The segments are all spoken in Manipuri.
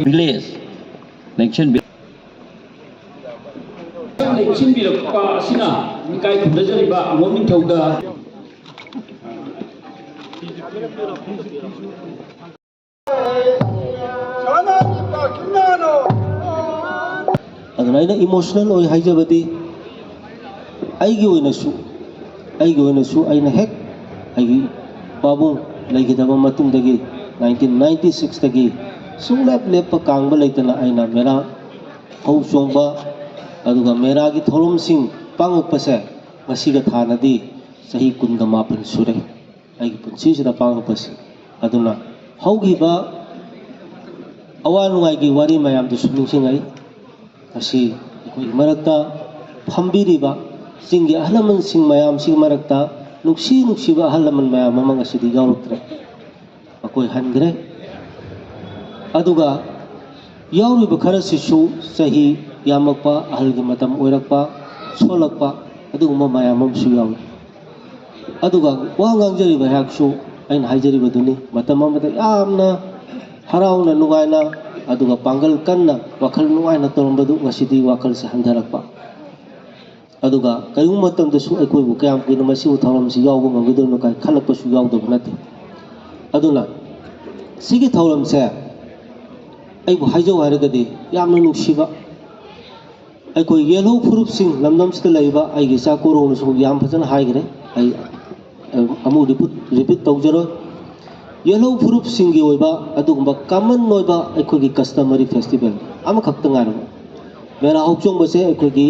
village election ꯂꯩꯁꯤꯟꯕꯤꯔꯛꯄ ꯑꯁꯤꯅ ꯏꯀꯥꯏ ꯈꯨꯝꯅꯖꯔꯤꯕ ꯑꯉꯣꯝ ꯅꯤꯡꯊꯧꯗ ꯑꯗꯨꯅ ꯑꯩꯅ ꯏꯃꯣꯁꯅꯦꯜ ꯑꯣꯏ ꯍꯥꯏꯖꯕꯗꯤ ꯑꯩꯒꯤ ꯑꯣꯏꯅꯁꯨ ꯑꯩꯅ ꯍꯦꯛ ꯑꯩꯒꯤ ꯄꯥꯕꯨꯡ ꯂꯩꯈꯤꯗꯕ ꯃꯇꯨꯡꯗꯒꯤ 1996 ꯁꯨꯡꯂꯦꯞ ꯂꯦꯞꯄ ꯀꯥꯡꯕ ꯂꯩꯇꯅ ꯑꯩꯅ ꯃꯦꯔꯥ ꯍꯧ ꯆꯣꯡꯕ ꯑꯗꯨꯒ ꯃꯦꯔꯥꯒꯤ ꯊꯧꯔꯝꯁꯤꯡ ꯄꯥꯡꯊꯣꯛꯄꯁꯦ ꯉꯁꯤꯒ ꯊꯥꯅꯗꯤ ꯆꯍꯤ 19 ꯁꯨꯔꯦ ꯑꯩꯒꯤ ꯄꯨꯟꯁꯤꯁꯤꯗ ꯄꯥꯡꯊꯣꯛꯄꯁꯦ ꯑꯗꯨꯅ ꯍꯧꯈꯤꯕ ꯑꯋꯥ ꯅꯨꯡꯉꯥꯏꯒꯤ ꯋꯥꯔꯤ ꯃꯌꯥꯝꯗꯨꯁꯨ ꯅꯤꯡꯁꯤꯡꯉꯛꯏ ꯑꯁꯤ ꯑꯩꯈꯣꯏꯒꯤ ꯃꯔꯛꯇ ꯐꯝꯕꯤꯔꯤꯕ ꯆꯤꯡꯒꯤ ꯑꯍꯜ ꯂꯃꯟꯁꯤꯡ ꯃꯌꯥꯝꯁꯤꯒꯤ ꯃꯔꯛꯇ ꯅꯨꯡꯁꯤꯕ ꯑꯍꯜ ꯂꯃꯟ ꯃꯌꯥꯝ ꯑꯃ ꯉꯁꯤꯗꯤ ꯌꯥꯎꯔꯛꯇ꯭ꯔꯦ ꯃꯈꯣꯏ ꯍꯟꯈ꯭ꯔꯦ ꯑꯗꯨꯒ ꯌꯥꯎꯔꯤꯕ ꯈꯔꯁꯤꯁꯨ ꯆꯍꯤ ꯌꯥꯝꯃꯛꯄ ꯑꯍꯜꯒꯤ ꯃꯇꯝ ꯑꯣꯏꯔꯛꯄ ꯁꯣꯜꯂꯛꯄ ꯑꯗꯨꯒꯨꯝꯕ ꯃꯌꯥꯝ ꯑꯃꯁꯨ ꯌꯥꯎꯏ ꯑꯗꯨꯒ ꯋꯥ ꯉꯥꯡꯖꯔꯤꯕ ꯑꯩꯍꯥꯛꯁꯨ ꯑꯩꯅ ꯍꯥꯏꯖꯔꯤꯕꯗꯨꯅꯤ ꯃꯇꯝ ꯑꯃꯗ ꯌꯥꯝꯅ ꯍꯔꯥꯎꯅ ꯅꯨꯡꯉꯥꯏꯅ ꯑꯗꯨꯒ ꯄꯥꯡꯒꯜ ꯀꯟꯅ ꯋꯥꯈꯜ ꯅꯨꯡꯉꯥꯏꯅ ꯇꯧꯔꯝꯕꯗꯨ ꯉꯁꯤꯗꯤ ꯋꯥꯈꯜꯁꯦ ꯍꯟꯊꯔꯛꯄ ꯑꯗꯨꯒ ꯀꯔꯤꯒꯨꯝꯕ ꯃꯇꯝꯗꯁꯨ ꯑꯩꯈꯣꯏꯕꯨ ꯀꯌꯥꯝ ꯀꯨꯏꯅ ꯃꯁꯤꯕꯨ ꯊꯧꯔꯝꯁꯤ ꯌꯥꯎꯕ ꯉꯝꯒꯗꯣꯏꯅꯣ ꯀꯥꯏ ꯈꯜꯂꯛꯄꯁꯨ ꯌꯥꯎꯗꯕ ꯅꯠꯇꯦ ꯑꯗꯨꯅ ꯁꯤꯒꯤ ꯊꯧꯔꯝꯁꯦ ꯑꯩꯕꯨ ꯍꯥꯏꯖꯧ ꯍꯥꯏꯔꯒꯗꯤ ꯌꯥꯝꯅ ꯅꯨꯡꯁꯤꯕ ꯑꯩꯈꯣꯏ ꯌꯦꯜꯍꯧ ꯐꯨꯔꯨꯞꯁꯤꯡ ꯂꯝꯗꯝꯁꯤꯗ ꯂꯩꯕ ꯑꯩꯒꯤ ꯏꯆꯥ ꯀꯣꯔꯣꯡꯅꯁꯨ ꯌꯥꯝ ꯐꯖꯅ ꯍꯥꯏꯈ꯭ꯔꯦ ꯑꯩ ꯑꯃꯨꯛ ꯔꯤꯄꯤꯠ ꯇꯧꯖꯔꯣꯏ ꯌꯦꯜꯍꯧ ꯐꯨꯔꯨꯞꯁꯤꯡꯒꯤ ꯑꯣꯏꯕ ꯑꯗꯨꯒꯨꯝꯕ ꯀꯃꯟ ꯑꯣꯏꯕ ꯑꯩꯈꯣꯏꯒꯤ ꯀꯁꯇꯃꯔꯤ ꯐꯦꯁꯇꯤꯚꯦꯜ ꯑꯃꯈꯛꯇ ꯉꯥꯏꯔꯕ ꯃꯦꯔꯥ ꯍꯧꯆꯣꯡꯕꯁꯦ ꯑꯩꯈꯣꯏꯒꯤ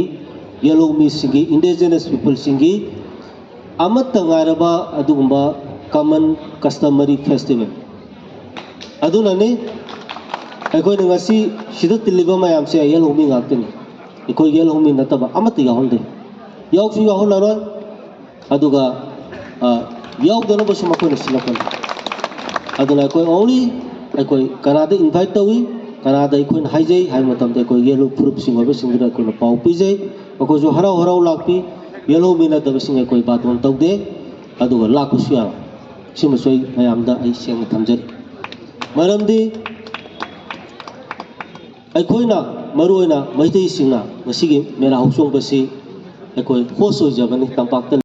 ꯌꯦꯜꯍꯧ ꯃꯤꯁꯤꯡꯒꯤ ꯏꯟꯗꯤꯖꯤꯅꯁ ꯄꯤꯄꯜꯁꯤꯡꯒꯤ ꯑꯃꯠꯇ ꯉꯥꯏꯔꯕ ꯑꯗꯨꯒꯨꯝꯕ ꯀꯃꯟ ꯀꯁꯇꯃꯔꯤ ꯐꯦꯁꯇꯤꯚꯦꯜ ꯑꯗꯨꯅꯅꯤ ꯑꯩꯈꯣꯏꯅ ꯉꯁꯤ ꯁꯤꯗ ꯇꯤꯜꯂꯤꯕ ꯃꯌꯥꯝꯁꯦ ꯌꯦꯜꯍꯧ ꯃꯤ ꯉꯥꯛꯇꯅꯤ ꯑꯩꯈꯣꯏ ꯌꯦꯜꯍꯧ ꯃꯤ ꯅꯠꯇꯕ ꯑꯃꯠꯇ ꯌꯥꯎꯍꯟꯗꯦ ꯌꯥꯎꯁꯨ ꯌꯥꯎꯍꯜꯂꯔꯣꯏ ꯑꯗꯨꯒ ꯌꯥꯎꯗꯅꯕꯁꯨ ꯃꯈꯣꯏꯅ ꯁꯤꯜꯂꯛꯀꯅꯤ ꯑꯗꯨꯅ ꯑꯩꯈꯣꯏ ꯑꯣꯟꯂꯤ ꯑꯩꯈꯣꯏ ꯀꯅꯥꯗ ꯏꯟꯚꯥꯏꯠ ꯇꯧꯏ ꯀꯅꯥꯗ ꯑꯩꯈꯣꯏꯅ ꯍꯥꯏꯖꯩ ꯍꯥꯏꯕ ꯃꯇꯝꯗ ꯑꯩꯈꯣꯏ ꯌꯦꯜꯍꯧ ꯐꯨꯔꯨꯞꯁꯤꯡ ꯑꯣꯏꯕꯁꯤꯡꯗꯨꯗ ꯑꯩꯈꯣꯏꯅ ꯄꯥꯎ ꯄꯤꯖꯩ ꯃꯈꯣꯏꯁꯨ ꯍꯔꯥꯎ ꯂꯥꯛꯄꯤ ꯌꯦꯜꯍꯧ ꯃꯤ ꯅꯠꯇꯕꯁꯤꯡ ꯑꯩꯈꯣꯏ ꯕꯥꯇꯣꯟ ꯇꯧꯗꯦ ꯑꯗꯨꯒ ꯂꯥꯛꯄꯁꯨ ꯌꯥꯔꯣꯏ ꯁꯤꯃꯁꯨ ꯑꯩ ꯃꯌꯥꯝꯗ ꯑꯩ ꯁꯦꯡꯅ ꯊꯝꯖꯔꯤ ꯃꯔꯝꯗꯤ ꯑꯩꯈꯣꯏꯅ ꯃꯔꯨꯑꯣꯏꯅ ꯃꯩꯇꯩꯁꯤꯡꯅ ꯉꯁꯤꯒꯤ ꯃꯦꯔꯥ ꯍꯧꯆꯣꯡꯕꯁꯤ ꯑꯩꯈꯣꯏ ꯍꯣꯁ ꯑꯣꯏꯖꯕꯅꯤ ꯇꯝꯄꯥꯛꯇ